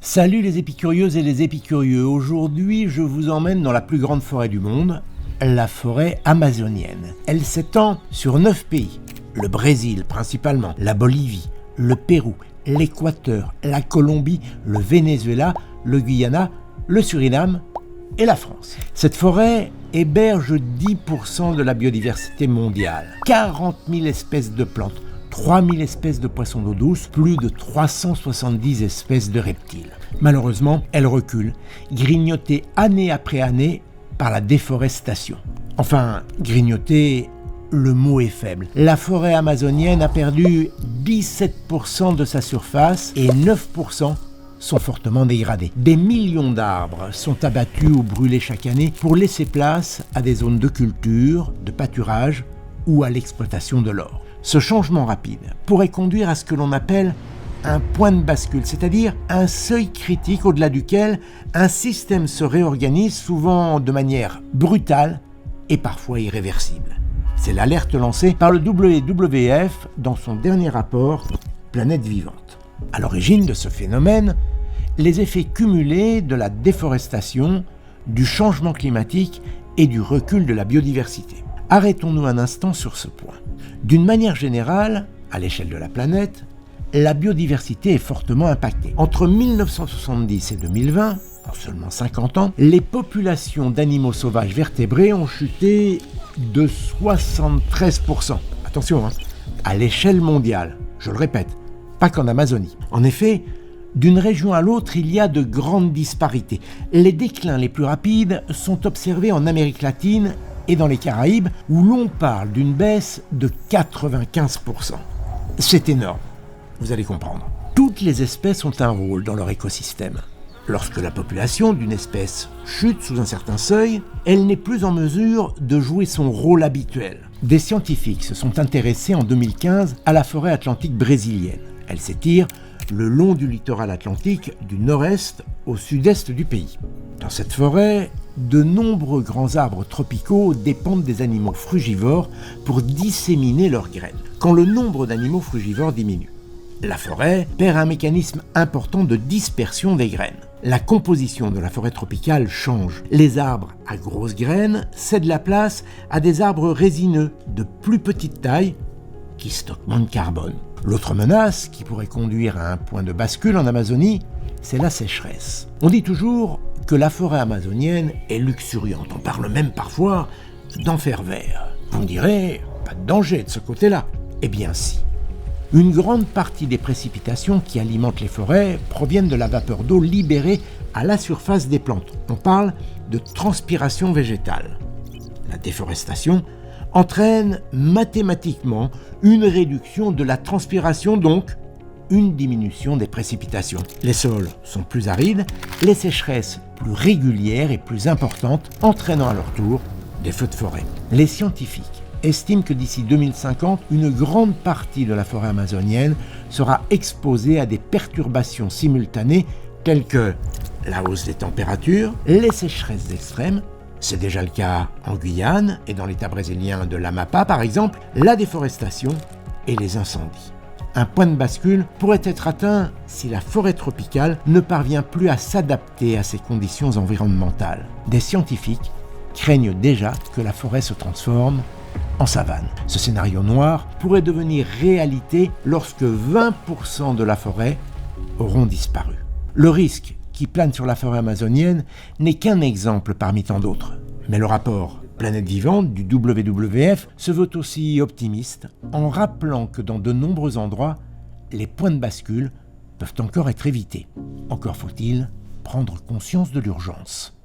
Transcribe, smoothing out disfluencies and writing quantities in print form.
Salut les épicurieuses et les épicurieux, aujourd'hui je vous emmène dans la plus grande forêt du monde, la forêt amazonienne. Elle s'étend sur 9 pays, le Brésil principalement, la Bolivie, le Pérou, l'Équateur, la Colombie, le Venezuela, le Guyana, le Suriname et la France. Cette forêt héberge 10% de la biodiversité mondiale, 40 000 espèces de plantes, 3000 espèces de poissons d'eau douce, plus de 370 espèces de reptiles. Malheureusement, elle recule, grignotée année après année par la déforestation. Enfin, grignotée, le mot est faible. La forêt amazonienne a perdu 17% de sa surface et 9% sont fortement dégradés. Des millions d'arbres sont abattus ou brûlés chaque année pour laisser place à des zones de culture, de pâturage ou à l'exploitation de l'or. Ce changement rapide pourrait conduire à ce que l'on appelle un point de bascule, c'est-à-dire un seuil critique au-delà duquel un système se réorganise souvent de manière brutale et parfois irréversible. C'est l'alerte lancée par le WWF dans son dernier rapport Planète vivante. À l'origine de ce phénomène, les effets cumulés de la déforestation, du changement climatique et du recul de la biodiversité. Arrêtons-nous un instant sur ce point. D'une manière générale, à l'échelle de la planète, la biodiversité est fortement impactée. Entre 1970 et 2020, en seulement 50 ans, les populations d'animaux sauvages vertébrés ont chuté de 73%. Attention, à l'échelle mondiale, je le répète, pas qu'en Amazonie. En effet, d'une région à l'autre, il y a de grandes disparités. Les déclins les plus rapides sont observés en Amérique latine et dans les Caraïbes, où l'on parle d'une baisse de 95%. C'est énorme, vous allez comprendre. Toutes les espèces ont un rôle dans leur écosystème. Lorsque la population d'une espèce chute sous un certain seuil, elle n'est plus en mesure de jouer son rôle habituel. Des scientifiques se sont intéressés en 2015 à la forêt atlantique brésilienne. Elle s'étire le long du littoral atlantique du nord-est au sud-est du pays. Dans cette forêt, de nombreux grands arbres tropicaux dépendent des animaux frugivores pour disséminer leurs graines. Quand le nombre d'animaux frugivores diminue, la forêt perd un mécanisme important de dispersion des graines. La composition de la forêt tropicale change. Les arbres à grosses graines cèdent la place à des arbres résineux de plus petite taille qui stockent moins de carbone. L'autre menace qui pourrait conduire à un point de bascule en Amazonie, c'est la sécheresse. On dit toujours que la forêt amazonienne est luxuriante. On parle même parfois d'enfer vert. Vous me direz, pas de danger de ce côté-là. Eh bien si. Une grande partie des précipitations qui alimentent les forêts proviennent de la vapeur d'eau libérée à la surface des plantes. On parle de transpiration végétale. La déforestation entraîne mathématiquement une réduction de la transpiration, donc une diminution des précipitations. Les sols sont plus arides, les sécheresses plus régulières et plus importantes, entraînant à leur tour des feux de forêt. Les scientifiques estiment que d'ici 2050, une grande partie de la forêt amazonienne sera exposée à des perturbations simultanées telles que la hausse des températures, les sécheresses extrêmes, c'est déjà le cas en Guyane et dans l'état brésilien de l'Amapá par exemple, la déforestation et les incendies. Un point de bascule pourrait être atteint si la forêt tropicale ne parvient plus à s'adapter à ces conditions environnementales. Des scientifiques craignent déjà que la forêt se transforme en savane. Ce scénario noir pourrait devenir réalité lorsque 20% de la forêt auront disparu. Le risque qui plane sur la forêt amazonienne n'est qu'un exemple parmi tant d'autres. Mais le rapport Planète vivante du WWF se veut aussi optimiste en rappelant que dans de nombreux endroits, les points de bascule peuvent encore être évités. Encore faut-il prendre conscience de l'urgence.